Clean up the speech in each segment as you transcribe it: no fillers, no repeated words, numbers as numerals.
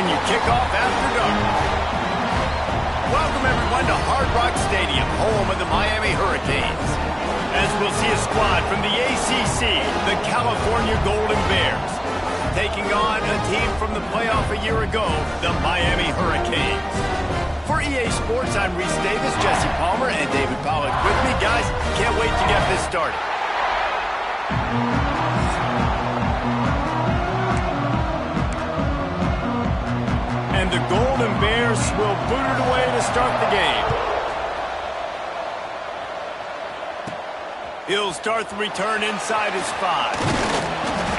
when you kick off after dark. Welcome, everyone, to Hard Rock Stadium, home of the Miami Hurricanes. As we'll see a squad from the ACC, the California Golden Bears, taking on a team from the playoff a year ago, the Miami Hurricanes. For EA Sports, I'm Reese Davis, Jesse Palmer, and David Pollack with me. Guys, can't wait to get this started. And the Golden Bears will boot it away to start the game. He'll start the return inside his 5.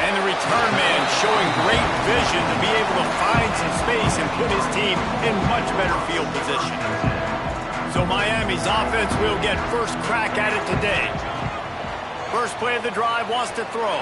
And the return man showing great vision to be able to find some space and put his team in much better field position. So Miami's offense will get first crack at it today. First play of the drive, wants to throw.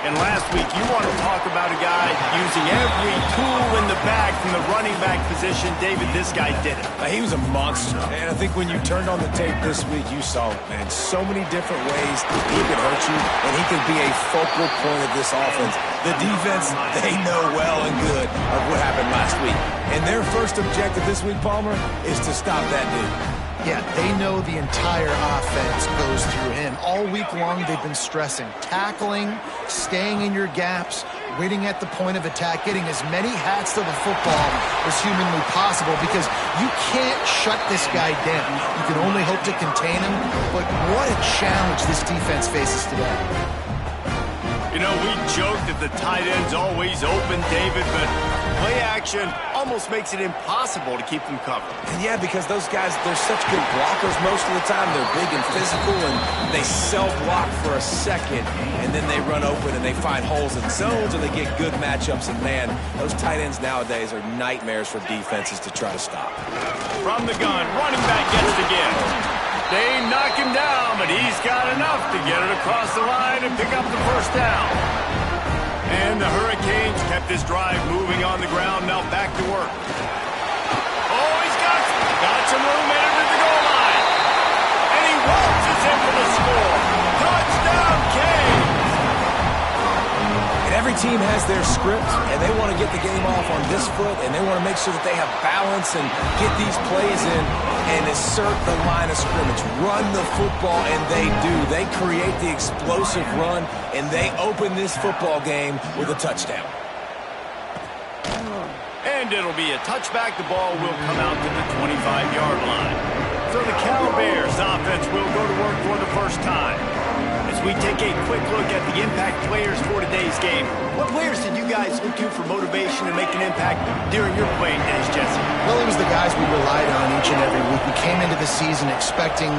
And last week, you want to talk about a guy using every tool in the bag from the running back position. David, this guy did it. He was a monster. And I think when you turned on the tape this week, you saw it, man. So many different ways he could hurt you, and he could be a focal point of this offense. The defense, they know well and good of what happened last week. And their first objective this week, Palmer, is to stop that dude. Yeah, they know the entire offense goes through him. All week long, they've been stressing tackling, staying in your gaps, waiting at the point of attack, getting as many hats to the football as humanly possible, because you can't shut this guy down. You can only hope to contain him, but what a challenge this defense faces today. You know, we joked that the tight end's always open, David, but play action almost makes it impossible to keep them covered. And yeah, because those guys, they're such good blockers most of the time. They're big and physical, and they self-block for a second, and then they run open and they find holes in zones, or they get good matchups. And man, those tight ends nowadays are nightmares for defenses to try to stop. From the gun, running back gets to give. They knock him down, but he's got enough to get it across the line and pick up the first down. And the Hurricanes kept this drive moving on the ground, now back to work. Oh, he's got some room entered the goal line. And he waltzes in for the score. Touchdown, Canes! And every team has their script, and they want to get the game off on this foot, and they want to make sure that they have balance and get these plays in and assert the line of scrimmage. Run the football, and they do. They create the explosive run, and they open this football game with a touchdown. And it'll be a touchback. The ball will come out to the 25-yard line. So the Cal Bears offense will go to work for the first time. As we take a quick look at the impact players for today's game, what players did you guys look to for motivation to make an impact during your playing days, Jesse? Well, it was the guys we relied on each and every week. We came into the season expecting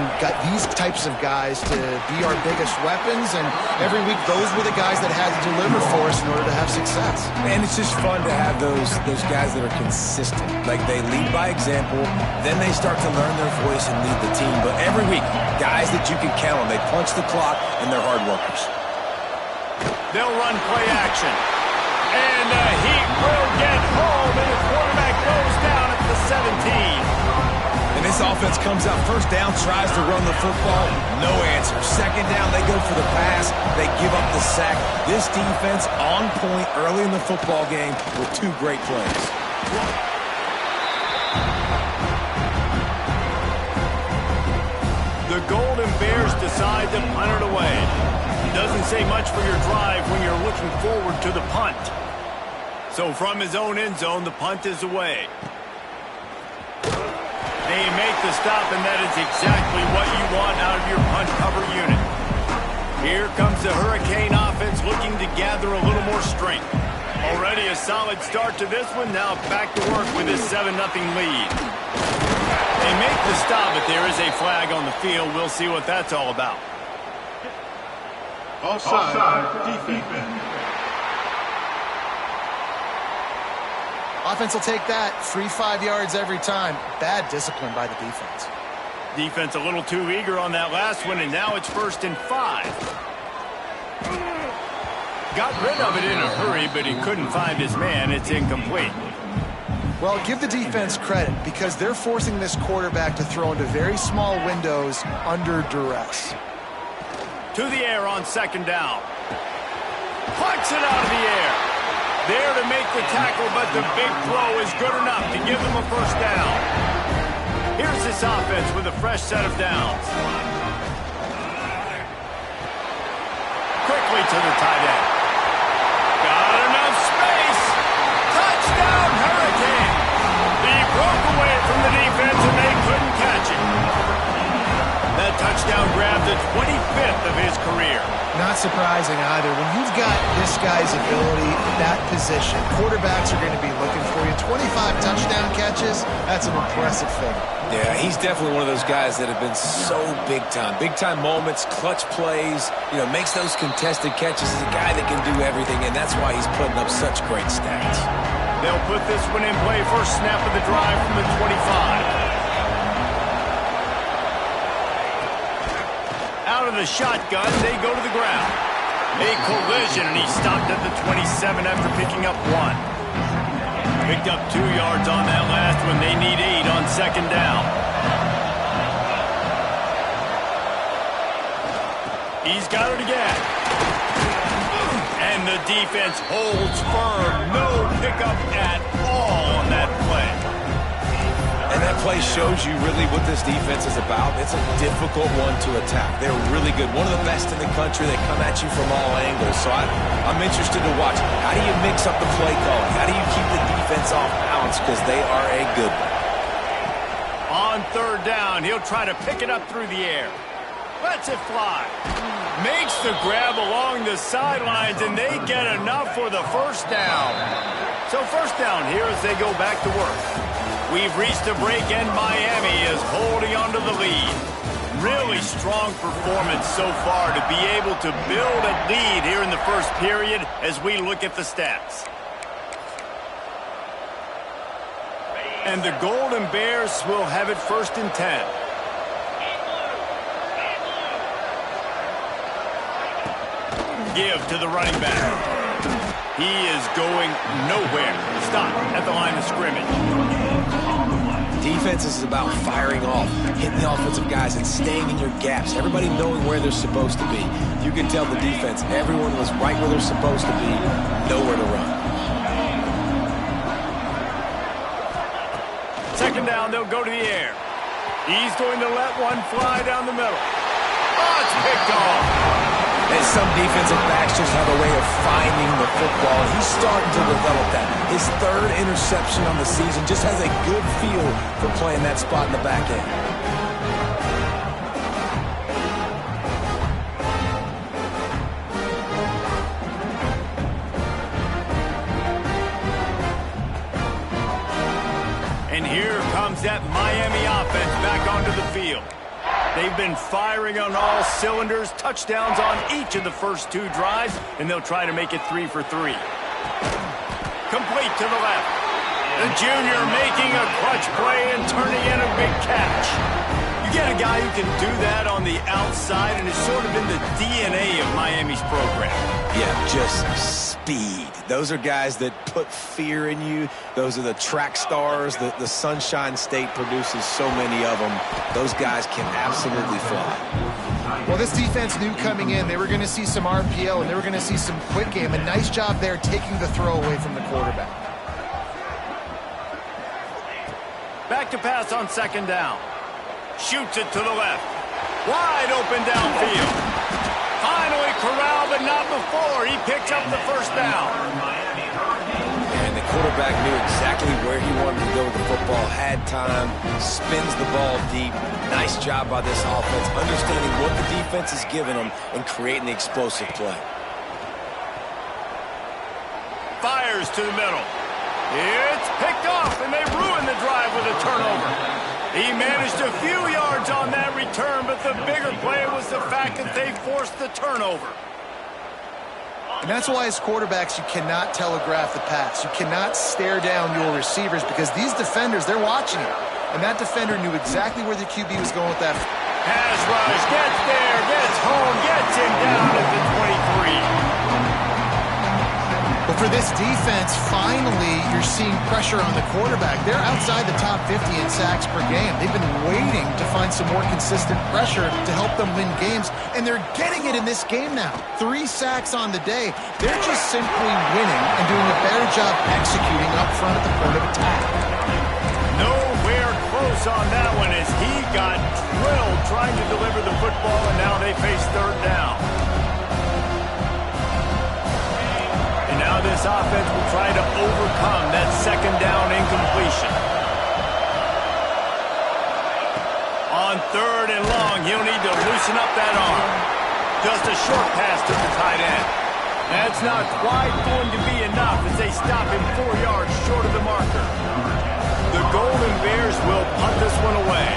these types of guys to be our biggest weapons, and every week those were the guys that had to deliver for us in order to have success. And it's just fun to have those guys that are consistent. Like, they lead by example, then they start to learn their voice and lead the team. But every week, guys that you can count on, they punch the clock, and they're hard workers. They'll run play action. And the Heat will get home, and the quarterback goes down at the 17. And this offense comes out first down, tries to run the football, no answer. Second down, they go for the pass, they give up the sack. This defense on point early in the football game with two great plays. The Golden Bears decide to punt it away. Doesn't say much for your drive when you're looking forward to the punt. So from his own end zone, the punt is away. They make the stop, and that is exactly what you want out of your punt cover unit. Here comes the Hurricane offense looking to gather a little more strength. Already a solid start to this one. Now back to work with this 7-0 lead. They make the stop, but there is a flag on the field. We'll see what that's all about. Offside, defense. Offense will take that. Free 5 yards every time. Bad discipline by the defense. Defense a little too eager on that last one, and now it's 1st and 5. Got rid of it in a hurry, but he couldn't find his man. It's incomplete. Well, give the defense credit, because they're forcing this quarterback to throw into very small windows under duress. To the air on 2nd down. Punts it out of the air. There to make the tackle, but the big throw is good enough to give them a first down. Here's this offense with a fresh set of downs. Quickly to the tight end. Got enough space. Touchdown, Hurricane. He broke away from the defense and they couldn't catch him. That touchdown grabbed the 25th of his career. Not surprising either. When you've got this guy's ability, that position, quarterbacks are going to be looking for you. 25 touchdown catches, that's an impressive figure. Yeah, he's definitely one of those guys that have been so big time. Big time moments, clutch plays, makes those contested catches. He's a guy that can do everything, and that's why he's putting up such great stats. They'll put this one in play first snap of the drive from the 25. Out of the shotgun, they go to the ground. A collision, and he stopped at the 27 after picking up 1. Picked up 2 yards on that last one. They need 8 on second down. He's got it again. And the defense holds firm. No pickup at all on that play. And that play shows you really what this defense is about. It's a difficult one to attack. They're really good. One of the best in the country. They come at you from all angles. So I'm interested to watch. How do you mix up the play calling? How do you keep the defense off balance? Because they are a good one. On third down, he'll try to pick it up through the air. Lets it fly. Makes the grab along the sidelines, and they get enough for the first down. So first down here as they go back to work. We've reached a break, and Miami is holding on to the lead. Really strong performance so far to be able to build a lead here in the first period as we look at the stats. And the Golden Bears will have it first and 10. Give to the running back. He is going nowhere. Stop at the line of scrimmage. Defense is about firing off, hitting the offensive guys, and staying in your gaps. Everybody knowing where they're supposed to be. You can tell the defense, everyone was right where they're supposed to be, nowhere to run. Second down, they'll go to the air. He's going to let one fly down the middle. Oh, it's picked off. And some defensive backs just have a way of finding the football. He's starting to develop that. His third interception on the season just has a good feel for playing that spot in the back end. And here comes that Miami offense back onto the field. They've been firing on all cylinders, touchdowns on each of the first 2 drives, and they'll try to make it 3 for 3. Complete to the left. The junior making a clutch play and turning in a big catch. You get a guy who can do that on the outside, and it's sort of in the DNA of Miami's program. Yeah, just speed. Those are guys that put fear in you. Those are the track stars. The Sunshine State produces so many of them. Those guys can absolutely fly. Well, this defense knew coming in they were going to see some RPO and they were going to see some quick game. A nice job there taking the throw away from the quarterback. Back to pass on second down. Shoots it to the left. Wide open downfield. Finally corralled, but not before. He picks up the first down. And the quarterback knew exactly where he wanted to go with the football, had time, spins the ball deep. Nice job by this offense, understanding what the defense is giving them and creating the explosive play. Fires to the middle. It's picked off, and they ruin the drive with a turnover. He managed a few yards on that return, but the bigger play was the fact that they forced the turnover. And that's why as quarterbacks you cannot telegraph the pass. You cannot stare down your receivers because these defenders, they're watching it. And that defender knew exactly where the QB was going with that. Pass rush, gets there, gets home, gets him down at the 23. Well, for this defense, finally, you're seeing pressure on the quarterback. They're outside the top 50 in sacks per game. They've been waiting to find some more consistent pressure to help them win games, and they're getting it in this game now. 3 sacks on the day. They're just simply winning and doing a better job executing up front at the point of attack. Nowhere close on that one as he got drilled trying to deliver the football, and now they face third down. And now this offense will try to overcome that second down incompletion. On third and long, he'll need to loosen up that arm. Just a short pass to the tight end. That's not quite going to be enough as they stop him 4 yards short of the marker. The Golden Bears will punt this one away.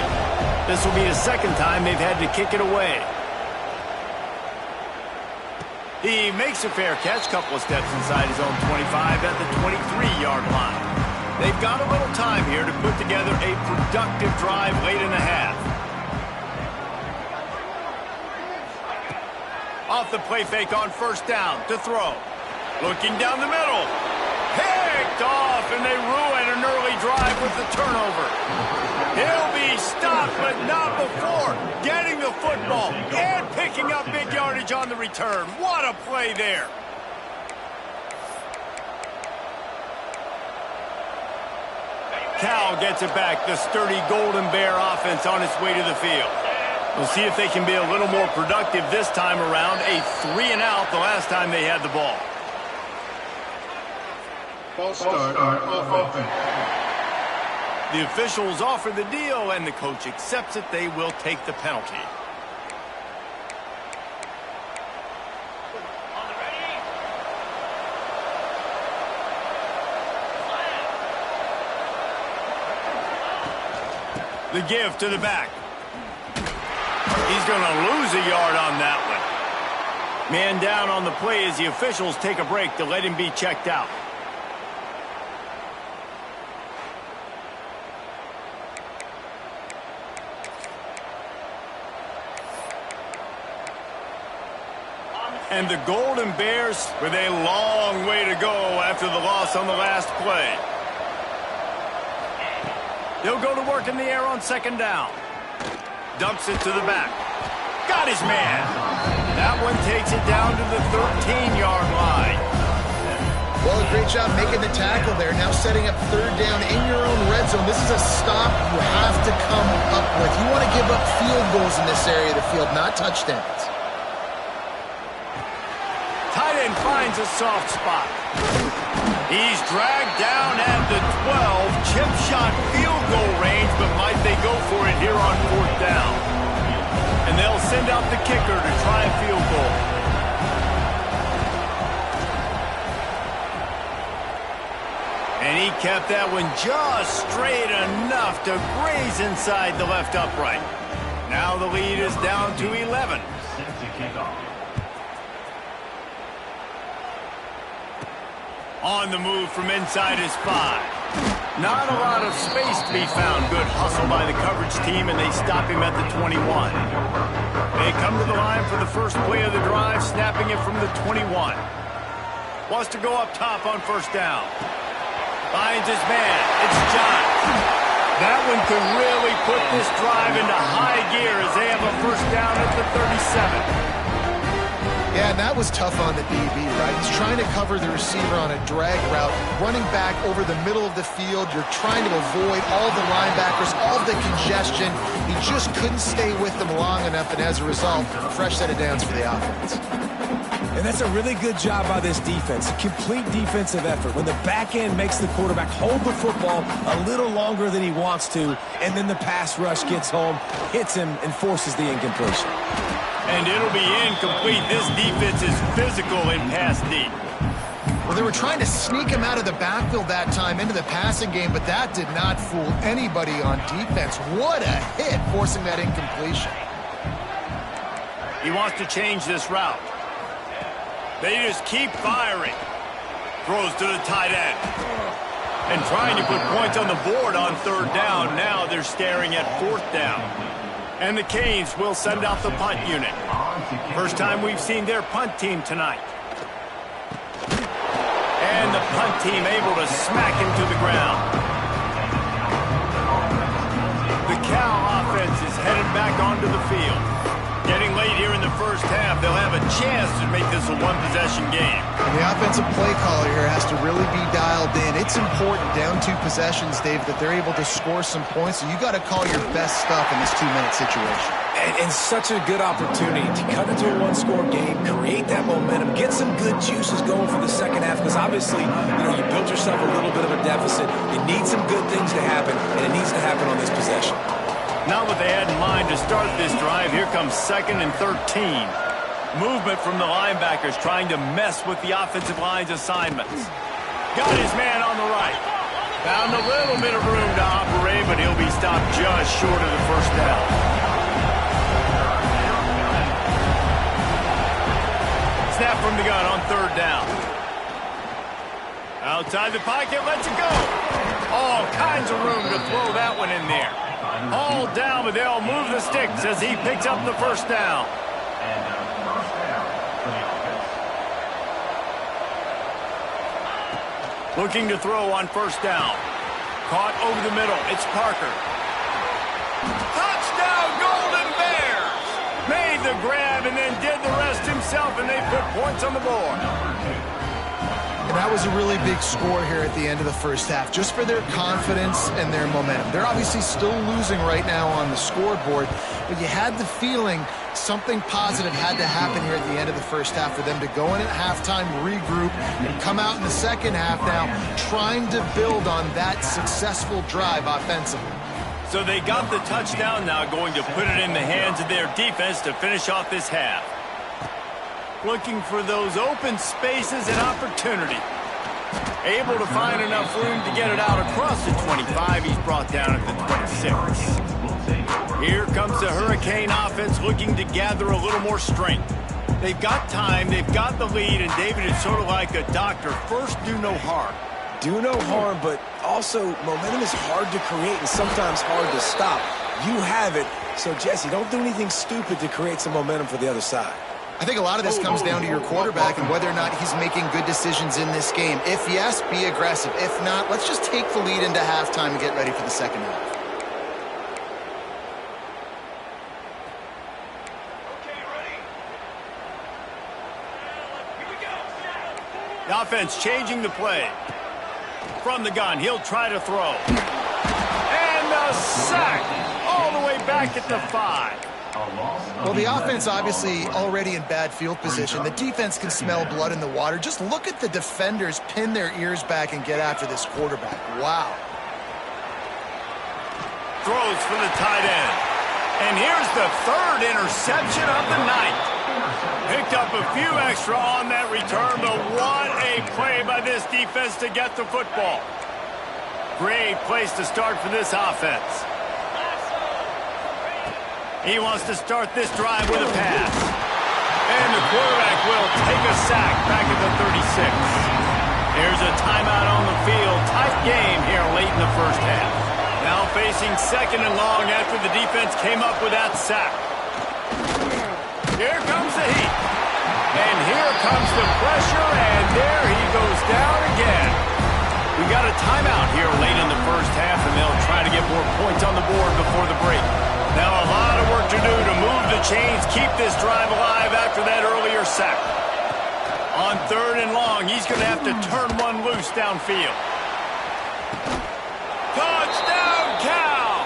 This will be the second time they've had to kick it away. He makes a fair catch, couple of steps inside his own 25 at the 23-yard line. They've got a little time here to put together a productive drive late in the half. Off the play fake on first down to throw. Looking down the middle. Picked off, and they ruin an early drive with the turnover. He'll be stopped, but not before getting the football and picking up big yardage on the return. What a play there. Cal gets it back. The sturdy Golden Bear offense on its way to the field. We'll see if they can be a little more productive this time around. A 3-and-out the last time they had the ball. False start on offense. The officials offer the deal, and the coach accepts it. They will take the penalty. The give to the back. He's going to lose a yard on that one. Man down on the play as the officials take a break to let him be checked out. And the Golden Bears with a long way to go after the loss on the last play. They'll go to work in the air on second down. Dumps it to the back. Got his man. That one takes it down to the 13-yard line. Well, a great job making the tackle there. Now setting up third down in your own red zone. This is a stop you have to come up with. You want to give up field goals in this area of the field, not touchdowns. Tight end finds a soft spot. He's dragged down at the 12. Chip shot field goal range, but might they go for it here on fourth down? And they'll send out the kicker to try a field goal. And he kept that one just straight enough to graze inside the left upright. Now the lead is down to 11. On the move from inside his 5. Not a lot of space to be found. Good hustle by the coverage team, and they stop him at the 21. They come to the line for the first play of the drive, snapping it from the 21. Wants to go up top on first down. Finds his man. It's John. That one could really put this drive into high gear as they have a first down at the 37. Yeah, and that was tough on the DB, right? He's trying to cover the receiver on a drag route, running back over the middle of the field. You're trying to avoid all the linebackers, all the congestion. He just couldn't stay with them long enough, and as a result, a fresh set of downs for the offense. And that's a really good job by this defense. A complete defensive effort. When the back end makes the quarterback hold the football a little longer than he wants to, and then the pass rush gets home, hits him, and forces the incompletion. And it'll be incomplete. This defense is physical in pass deep. Well, they were trying to sneak him out of the backfield that time into the passing game, but that did not fool anybody on defense. What a hit, forcing that incompletion. He wants to change this route. They just keep firing. Throws to the tight end. And trying to put points on the board on third down. Now they're staring at fourth down. And the Canes will send out the punt unit. First time we've seen their punt team tonight. And the punt team able to smack him to the ground. The Cal offense is headed back onto the field. Getting late here in the first half, they'll have a chance to make this a one-possession game. And the offensive play caller here has to really be dialed in. It's important down 2 possessions, Dave, that they're able to score some points. So you got to call your best stuff in this 2-minute situation. And such a good opportunity to cut into a one-score game, create that momentum, get some good juices going for the second half, because obviously, you built yourself a little bit of a deficit. You need some good things to happen, and it needs to happen on this possession. Not what they had in mind to start this drive. Here comes 2nd and 13. Movement from the linebackers trying to mess with the offensive line's assignments. Got his man on the right. Found a little bit of room to operate, but he'll be stopped just short of the first down. Snap from the gun on 3rd down. Outside the pocket, lets it go. All kinds of room to throw that one in there. All down, but they'll move the sticks as he picks up the first down. Looking to throw on 1st down. Caught over the middle. It's Parker. Touchdown, Golden Bears! Made the grab and then did the rest himself, and they put points on the board. And that was a really big score here at the end of the first half, just for their confidence and their momentum. They're obviously still losing right now on the scoreboard, but you had the feeling something positive had to happen here at the end of the first half for them to go in at halftime, regroup, and come out in the second half now trying to build on that successful drive offensively. So they got the touchdown, now going to put it in the hands of their defense to finish off this half. Looking for those open spaces and opportunity. Able to find enough room to get it out across the 25. He's brought down at the 26. Here comes the Hurricane offense looking to gather a little more strength. They've got time, they've got the lead, and David is sort of like a doctor. First, do no harm. Do no harm, but also momentum is hard to create and sometimes hard to stop. You have it, so Jesse, don't do anything stupid to create some momentum for the other side. I think a lot of this comes down to your quarterback and whether or not he's making good decisions in this game. If yes, be aggressive. If not, let's just take the lead into halftime and get ready for the second half. The offense changing the play. From the gun, he'll try to throw. And a sack all the way back at the 5. Well, the offense obviously already in bad field position. The defense can smell blood in the water. Just look at the defenders pin their ears back and get after this quarterback. Wow. Throws for the tight end. And here's the 3rd interception of the night. Picked up a few extra on that return, but what a play by this defense to get the football. Great place to start for this offense. He wants to start this drive with a pass. And the quarterback will take a sack back at the 36. There's a timeout on the field. Tight game here late in the first half. Now facing 2nd and long after the defense came up with that sack. Here comes the heat. And here comes the pressure, and there he goes down again. We got a timeout here late in the first half, and they'll try to get more points on the board before the break. Now a lot of work to do to move the chains, keep this drive alive after that earlier sack. On 3rd and long, he's going to have to turn one loose downfield. Touchdown, Cal!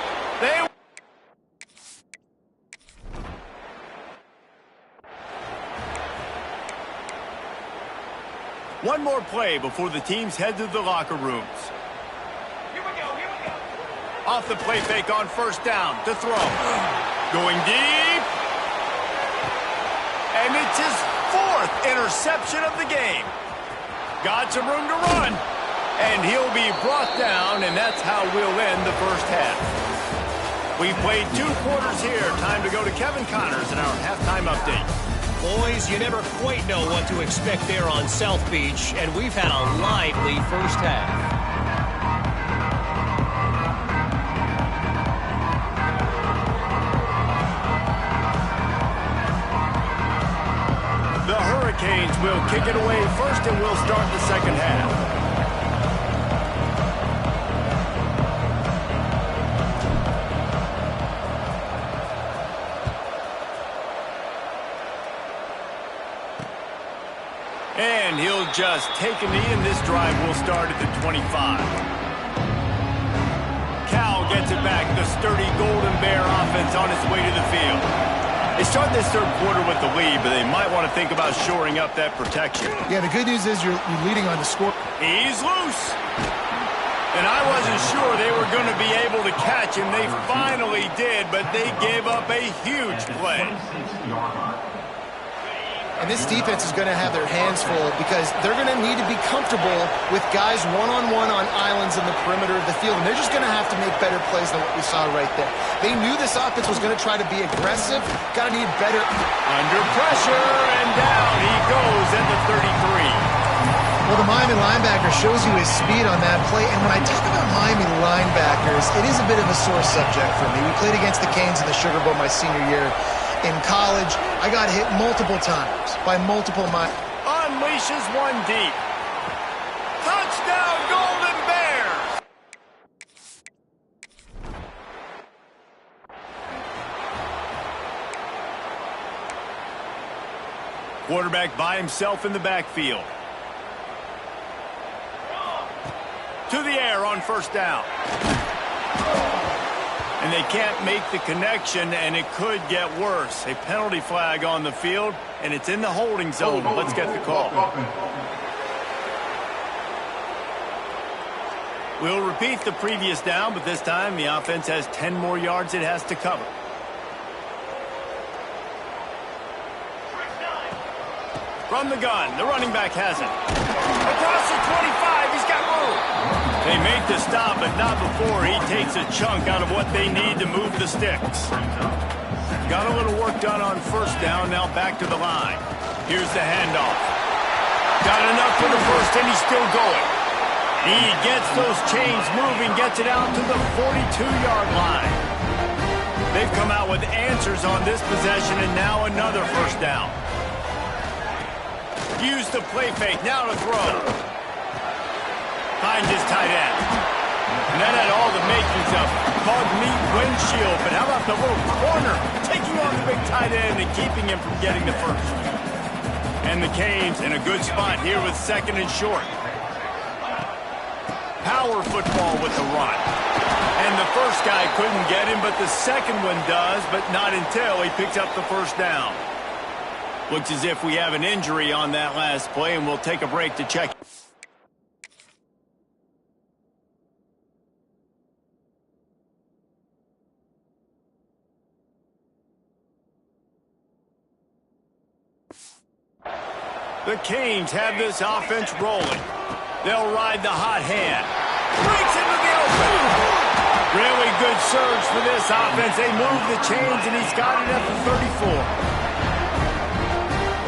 One more play before the teams head to the locker rooms. Off the play fake on 1st down to throw. Going deep. And it's his 4th interception of the game. Got some room to run. And he'll be brought down, and that's how we'll end the first half. We've played 2 quarters here. Time to go to Kevin Connors in our halftime update. Boys, you never quite know what to expect there on South Beach, and we've had a lively first half. The Hurricanes will kick it away first, and we'll start the second half. And he'll just take a knee, and this drive will start at the 25. Cal gets it back. The sturdy Golden Bear offense on its way to the field. They start this third quarter with the lead, but they might want to think about shoring up that protection. Yeah, the good news is you're leading on the score. He's loose. And I wasn't sure they were going to be able to catch him. They finally did, but they gave up a huge play. And this defense is going to have their hands full because they're going to need to be comfortable with guys one-on-one on islands in the perimeter of the field. And they're just going to have to make better plays than what we saw right there. They knew this offense was going to try to be aggressive. Got to need better. Under pressure, and down he goes at the 33. Well, the Miami linebacker shows you his speed on that play. And when I talk about Miami linebackers, it is a bit of a sore subject for me. We played against the Canes in the Sugar Bowl my senior year. In college, I got hit multiple times by multiple unleashes one deep. Touchdown, Golden Bears! Quarterback by himself in the backfield. To the air on first down. And they can't make the connection, and it could get worse. A penalty flag on the field, and it's in the holding zone. Let's get the call. We'll repeat the previous down, but this time the offense has 10 more yards it has to cover. From the gun, the running back has it. Across the 25, he's got room. They make the stop, but not before he takes a chunk out of what they need to move the sticks. Got a little work done on first down, now back to the line. Here's the handoff. Got enough for the first, and he's still going. He gets those chains moving, gets it out to the 42-yard line. They've come out with answers on this possession, and now another first down. Use the play fake, now to throw. Finds his tight end. And that had all the makings of called neat windshield, but how about the little corner taking on the big tight end and keeping him from getting the first? And the Canes in a good spot here with second and short. Power football with the run. And the first guy couldn't get him, but the second one does, but not until he picks up the first down. Looks as if we have an injury on that last play, and we'll take a break to check. The Canes have this offense rolling. They'll ride the hot hand. Breaks into the open. Really good surge for this offense. They move the chains, and he's got it at the 34.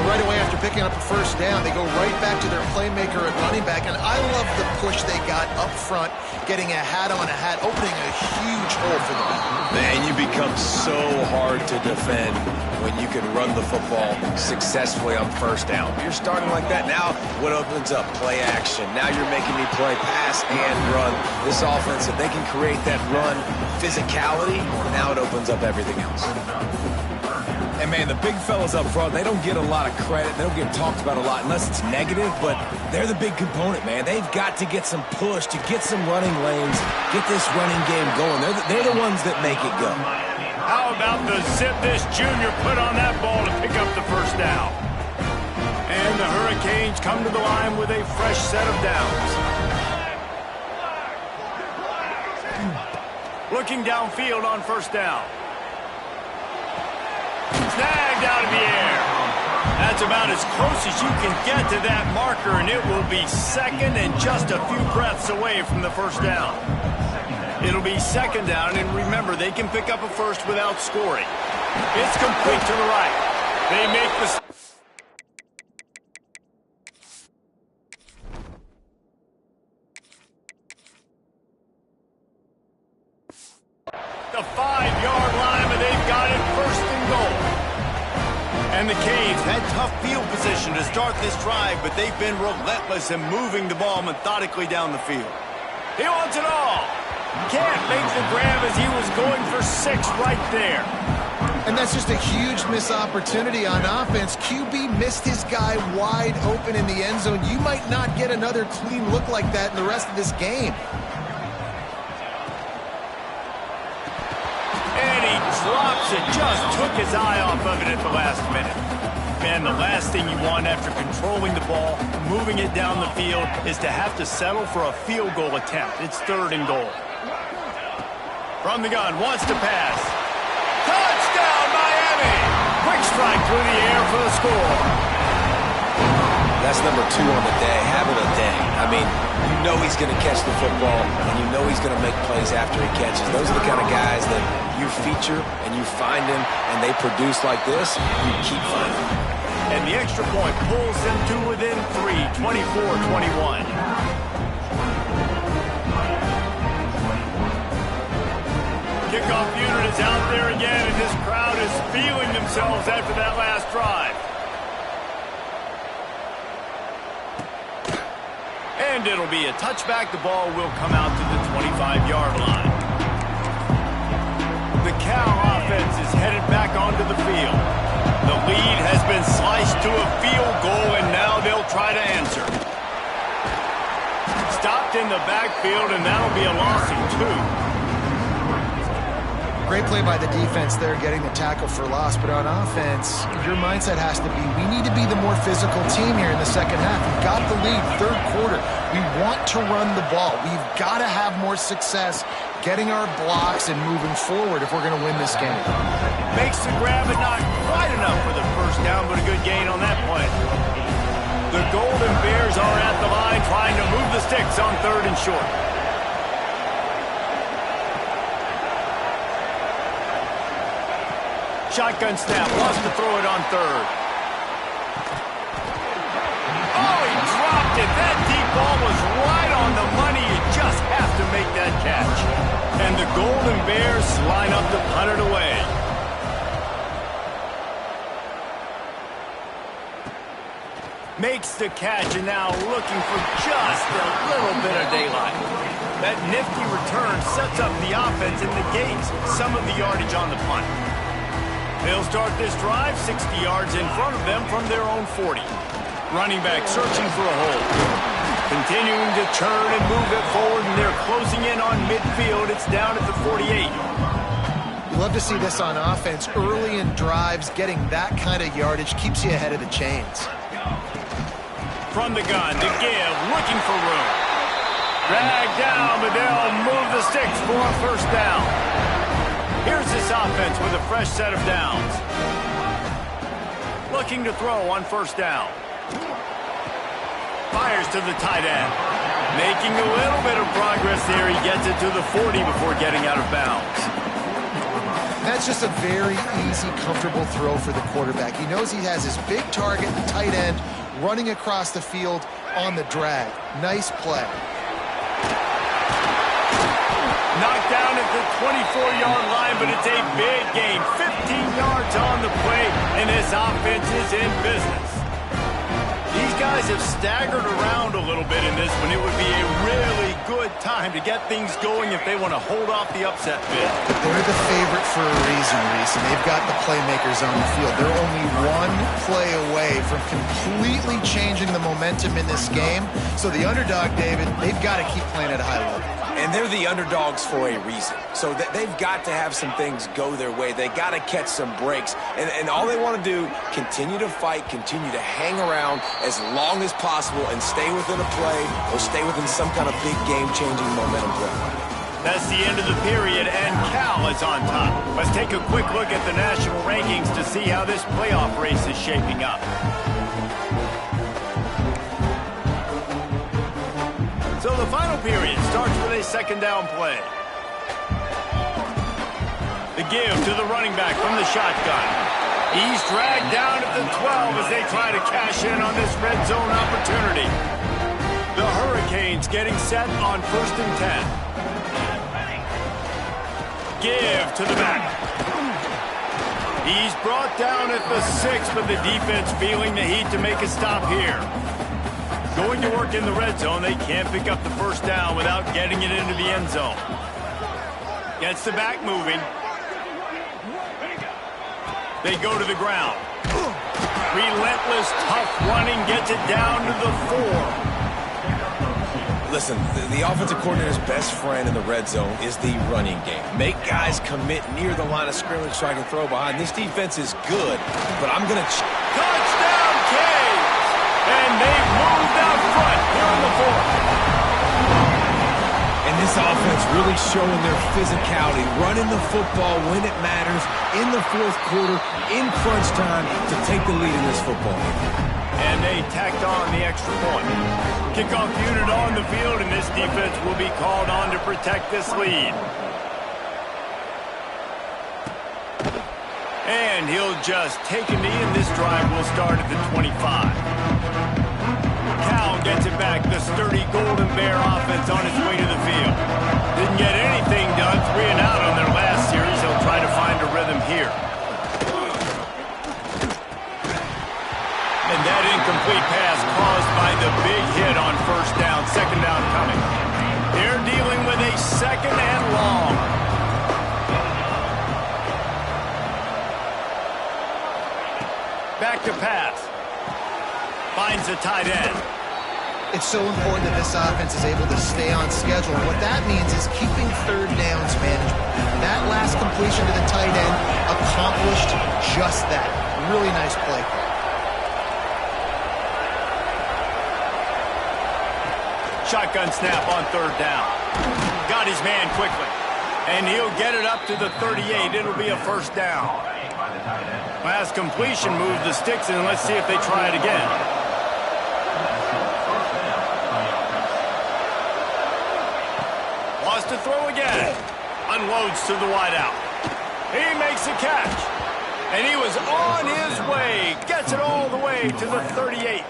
Right away after picking up a first down, they go right back to their playmaker at running back, and I love the push they got up front, getting a hat on a hat, opening a huge hole for them. Man, you become so hard to defend when you can run the football successfully on first down. You're starting like that. Now, what opens up? Play action. Now you're making me play pass and run. This offense, if they can create that run physicality, now it opens up everything else. And, man, the big fellas up front, they don't get a lot of credit. They don't get talked about a lot unless it's negative, but they're the big component, man. They've got to get some push, to get some running lanes, get this running game going. They're the ones that make it go. How about the zip this junior put on that ball to pick up the first down? And the Hurricanes come to the line with a fresh set of downs. Looking downfield on first down. Snagged out of the air. That's about as close as you can get to that marker, and it will be second and just a few breaths away from the first down. It'll be second down, and remember, they can pick up a first without scoring. It's complete to the right. They make the... The 5-yard line, but they've got it first and goal. And the Canes had tough field position to start this drive, but they've been relentless in moving the ball methodically down the field. He wants it all. Can't make the grab as he was going for 6 right there. And that's just a huge missed opportunity on offense. QB missed his guy wide open in the end zone. You might not get another clean look like that in the rest of this game. And he drops it, just took his eye off of it at the last minute. Man, the last thing you want after controlling the ball, moving it down the field, is to have to settle for a field goal attempt. It's 3rd and goal. From the gun, wants to pass. Touchdown, Miami! Quick strike through the air for the score. That's number 2 on the day, having a day. I mean, you know he's going to catch the football, and you know he's going to make plays after he catches. Those are the kind of guys that you feature, and you find them, and they produce like this, you keep finding them. And the extra point pulls them to within 3, 24-21. Kickoff unit is out there again, and this crowd is feeling themselves after that last drive. And it'll be a touchback. The ball will come out to the 25-yard line. The Cal offense is headed back onto the field. The lead has been sliced to a field goal, and now they'll try to answer. Stopped in the backfield, and that'll be a loss of 2. Great play by the defense there, getting the tackle for loss. But on offense, your mindset has to be, we need to be the more physical team here in the second half. We've got the lead, 3rd quarter. We want to run the ball. We've got to have more success getting our blocks and moving forward if we're going to win this game. Makes the grab, and not quite enough for the first down, but a good gain on that play. The Golden Bears are at the line trying to move the sticks on 3rd and short. Shotgun snap, wants to throw it on 3rd. Oh, he dropped it. That deep ball was right on the money. You just have to make that catch. And the Golden Bears line up to punt it away. Makes the catch, and now looking for just a little bit of daylight. That nifty return sets up the offense and negates some of the yardage on the punt. They'll start this drive 60 yards in front of them from their own 40. Running back searching for a hole. Continuing to turn and move it forward, and they're closing in on midfield. It's down at the 48. You love to see this on offense. Early in drives, getting that kind of yardage keeps you ahead of the chains. From the gun, to give, looking for room. Drag down, but they'll move the sticks for a first down. Here's this offense with a fresh set of downs. Looking to throw on 1st down. Fires to the tight end. Making a little bit of progress there. He gets it to the 40 before getting out of bounds. That's just a very easy, comfortable throw for the quarterback. He knows he has his big target, the tight end, running across the field on the drag. Nice play. Knocked down at the 24-yard line, but it's a big gain. 15 yards on the play, and this offense is in business. These guys have staggered around a little bit in this one. It would be a really good time to get things going if they want to hold off the upset bid. They're the favorite for a reason, Reese, and they've got the playmakers on the field. They're only one play away from completely changing the momentum in this game. So the underdog, David, they've got to keep playing at a high level. And they're the underdogs for a reason. So they've got to have some things go their way. They got to catch some breaks. And all they want to do, continue to fight, continue to hang around as long as possible and stay within a play or stay within some kind of big game-changing momentum play. That's the end of the period, and Cal is on top. Let's take a quick look at the national rankings to see how this playoff race is shaping up. So the final period starts with a 2nd down play. The give to the running back from the shotgun. He's dragged down at the 12 as they try to cash in on this red zone opportunity. The Hurricanes getting set on 1st and 10. Give to the back. He's brought down at the 6, but the defense feeling the heat to make a stop here. Going to work in the red zone. They can't pick up the first down without getting it into the end zone. Gets the back moving. They go to the ground. Relentless, tough running gets it down to the 4. Listen, the offensive coordinator's best friend in the red zone is the running game. Make guys commit near the line of scrimmage so I can throw behind. This defense is good, but I'm going to... Touchdown, Canes! And they've moved out front here in the 4th. And this offense really showing their physicality, running the football when it matters, in the 4th quarter, in crunch time, to take the lead in this football game. And they tacked on the extra point. Kickoff unit on the field, and this defense will be called on to protect this lead. And he'll just take a knee, and this drive will start at the 25. Cal gets it back. The sturdy Golden Bear offense on its way to the field. Didn't get anything done. 3 and out on their last series. They'll try to find a rhythm here. And that incomplete pass caused by the big hit on first down. Second down coming. They're dealing with a second and long. Back to pass. Finds the tight end. It's so important that this offense is able to stay on schedule. And what that means is keeping third downs manageable. That last completion to the tight end accomplished just that. Really nice play. Shotgun snap on third down. Got his man quickly. And he'll get it up to the 38. It'll be a first down. Last completion moved the sticks, and let's see if they try it again. Wants to throw again. Unloads to the wideout. He makes a catch. And he was on his way. Gets it all the way to the 38.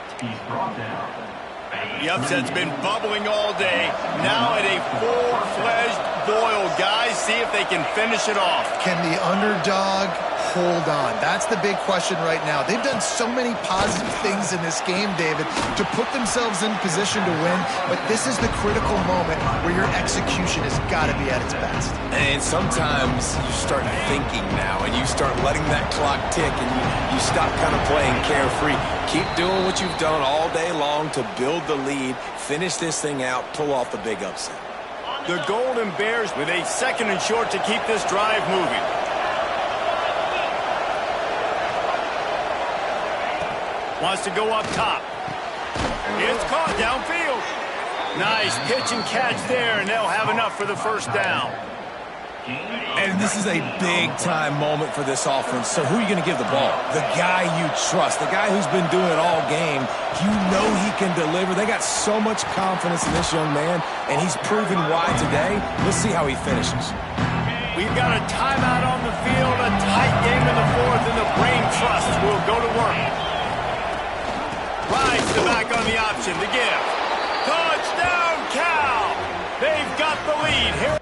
The upset's been bubbling all day. Now at a full-fledged boil. Guys, see if they can finish it off. Can the underdog hold on? That's the big question right now. They've done so many positive things in this game, David, to put themselves in position to win, but this is the critical moment where your execution has got to be at its best. And sometimes you start thinking now, and you start letting that clock tick, and you stop kind of playing carefree. Keep doing what you've done all day long to build the lead, finish this thing out, pull off the big upset. The Golden Bears with a second and short to keep this drive moving. Wants to go up top. It's caught downfield. Nice pitch and catch there, and they'll have enough for the first down. And this is a big-time moment for this offense. So who are you going to give the ball? The guy you trust, the guy who's been doing it all game. You know he can deliver. They got so much confidence in this young man, and he's proven why today. Let's see how he finishes. We've got a timeout on the field, a tight game in the 4th, and the Brain Trust will go to work. Rides the back on the option, the give. Touchdown, Cal! They've got the lead here.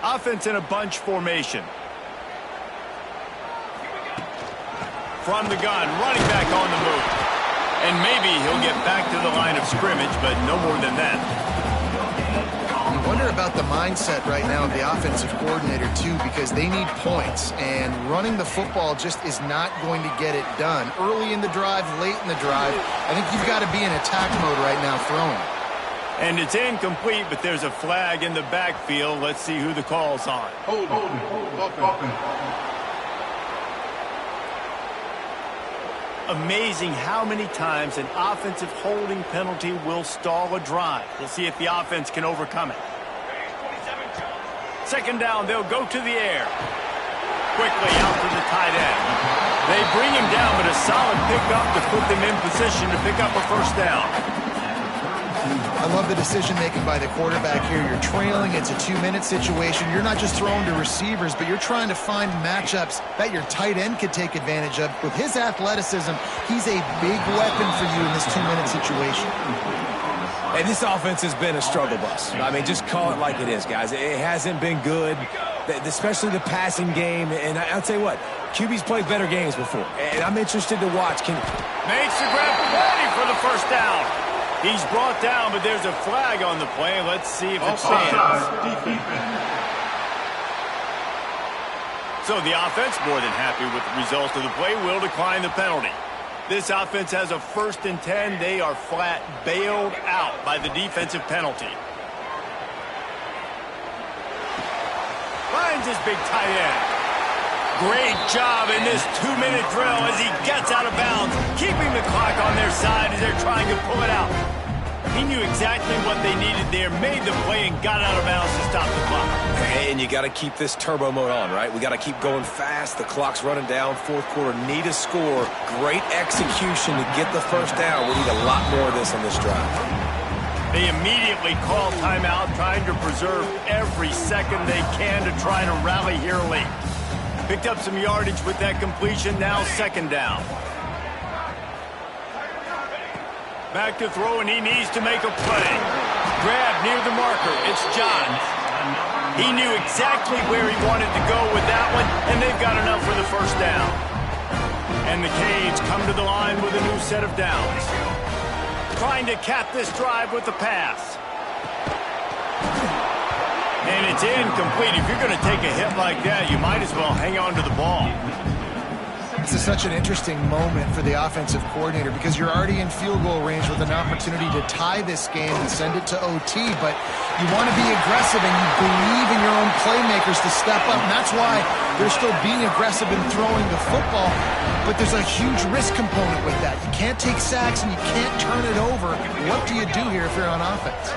Offense in a bunch formation. From the gun, running back on the move. And maybe he'll get back to the line of scrimmage, but no more than that. You wonder about the mindset right now of the offensive coordinator, too, because they need points, and running the football just is not going to get it done. Early in the drive, late in the drive, I think you've got to be in attack mode right now throwing. And it's incomplete, but there's a flag in the backfield. Let's see who the call's on. Hold. Amazing how many times an offensive holding penalty will stall a drive. We'll see if the offense can overcome it. Second down, they'll go to the air. Quickly out to the tight end. They bring him down, but a solid pickup to put them in position to pick up a first down. I love the decision-making by the quarterback here. You're trailing. It's a 2-minute situation. You're not just throwing to receivers, but you're trying to find matchups that your tight end could take advantage of. With his athleticism, he's a big weapon for you in this 2-minute situation. And this offense has been a struggle bus. I mean, just call it like it is, guys. It hasn't been good, especially the passing game. And I'll tell you what, QB's played better games before. And I'm interested to watch. Makes the grab ready for the first down. He's brought down, but there's a flag on the play. Let's see if it stands. So the offense, more than happy with the results of the play, will decline the penalty. This offense has a 1st and 10. They are flat bailed out by the defensive penalty. Finds his big tight end. Great job in this 2-minute drill as he gets out of bounds, keeping the clock on their side as they're trying to pull it out. He knew exactly what they needed there, made the play, and got out of bounds to stop the clock. And you got to keep this turbo mode on, right? We got to keep going fast. The clock's running down. 4th quarter, need a score. Great execution to get the first down. We need a lot more of this on this drive. They immediately call timeout, trying to preserve every second they can to try to rally here late. Picked up some yardage with that completion, now 2nd down. Back to throw, and he needs to make a play. Grab near the marker. It's Johns. He knew exactly where he wanted to go with that one, and they've got enough for the first down. And the Canes come to the line with a new set of downs. Trying to cap this drive with the pass. And it's incomplete. If you're going to take a hit like that, you might as well hang on to the ball. This is such an interesting moment for the offensive coordinator because you're already in field goal range with an opportunity to tie this game and send it to OT, but you want to be aggressive and you believe in your own playmakers to step up, and that's why they're still being aggressive in throwing the football, but there's a huge risk component with that. You can't take sacks and you can't turn it over. What do you do here if you're on offense?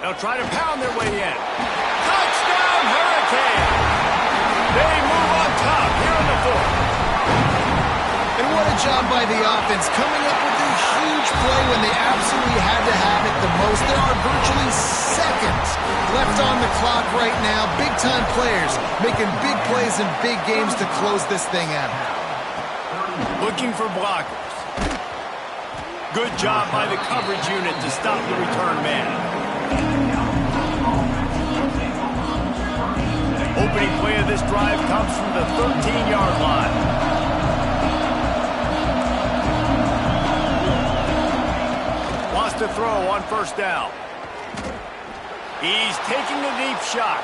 They'll try to pound their way in. Touchdown, Hurricane! They move on top here in the 4th. And what a job by the offense, coming up with a huge play when they absolutely had to have it the most. There are virtually seconds left on the clock right now. Big-time players making big plays in big games to close this thing out. Looking for blockers. Good job by the coverage unit to stop the return man. Opening play of this drive comes from the 13-yard line. Wants to throw on 1st down. He's taking the deep shot.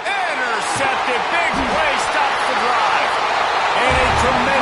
Intercepted. Big play stops the drive. And a tremendous